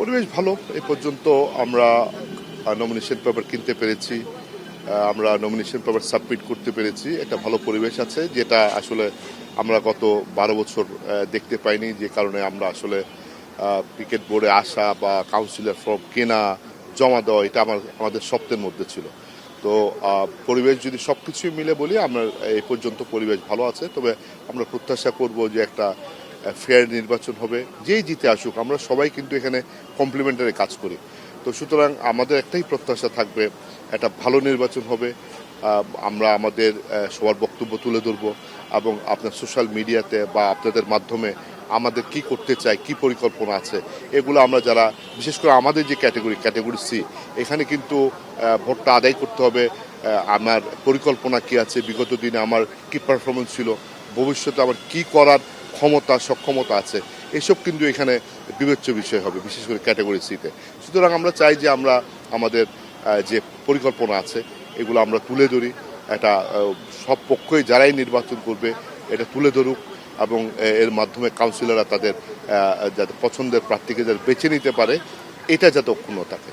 পরিবেশ ভালো। এ পর্যন্ত আমরা নমিনেশন পেপার কিনতে পেরেছি, আমরা নমিনেশন পেপার সাবমিট করতে পেরেছি। একটা ভালো পরিবেশ আছে, যেটা আসলে আমরা গত 12 বছর দেখতে পাইনি, যে কারণে আমরা আসলে ক্রিকেট বোর্ডে আসা বা কাউন্সিলর ফর্ম কেনা, জমা দেওয়া, এটা আমাদের স্বপ্নের মধ্যে ছিল। তো পরিবেশ যদি সব কিছুই মিলে বলি, আমরা এই পর্যন্ত পরিবেশ ভালো আছে। তবে আমরা প্রত্যাশা করব যে একটা ফেয়ার নির্বাচন হবে। যেই জিতে আসুক, আমরা সবাই কিন্তু এখানে কমপ্লিমেন্টারি কাজ করি। তো সুতরাং আমাদের একটাই প্রত্যাশা থাকবে, একটা ভালো নির্বাচন হবে। আমরা আমাদের সবার বক্তব্য তুলে ধরব, এবং আপনার সোশ্যাল মিডিয়াতে বা আপনাদের মাধ্যমে আমাদের কি করতে চাই, কি পরিকল্পনা আছে, এগুলো আমরা যারা, বিশেষ করে আমাদের যে ক্যাটেগরি সি, এখানে কিন্তু ভোটটা আদায় করতে হবে। আমার পরিকল্পনা কি আছে, বিগত দিনে আমার কি পারফরমেন্স ছিল, ভবিষ্যতে আমার কি করার ক্ষমতা সক্ষমতা আছে, এসব কিন্তু এখানে বিবেচ্য বিষয় হবে, বিশেষ করে ক্যাটাগরি সিতে। সুতরাং আমরা চাই যে আমরা আমাদের যে পরিকল্পনা আছে, এগুলো আমরা তুলে ধরি। এটা সব পক্ষই যারাই নির্বাচন করবে এটা তুলে ধরুক, এবং এর মাধ্যমে কাউন্সিলররা তাদের যাতে পছন্দের প্রার্থীকে যাতে বেছে নিতে পারে, এটা যাতে অক্ষুণ্ণ থাকে।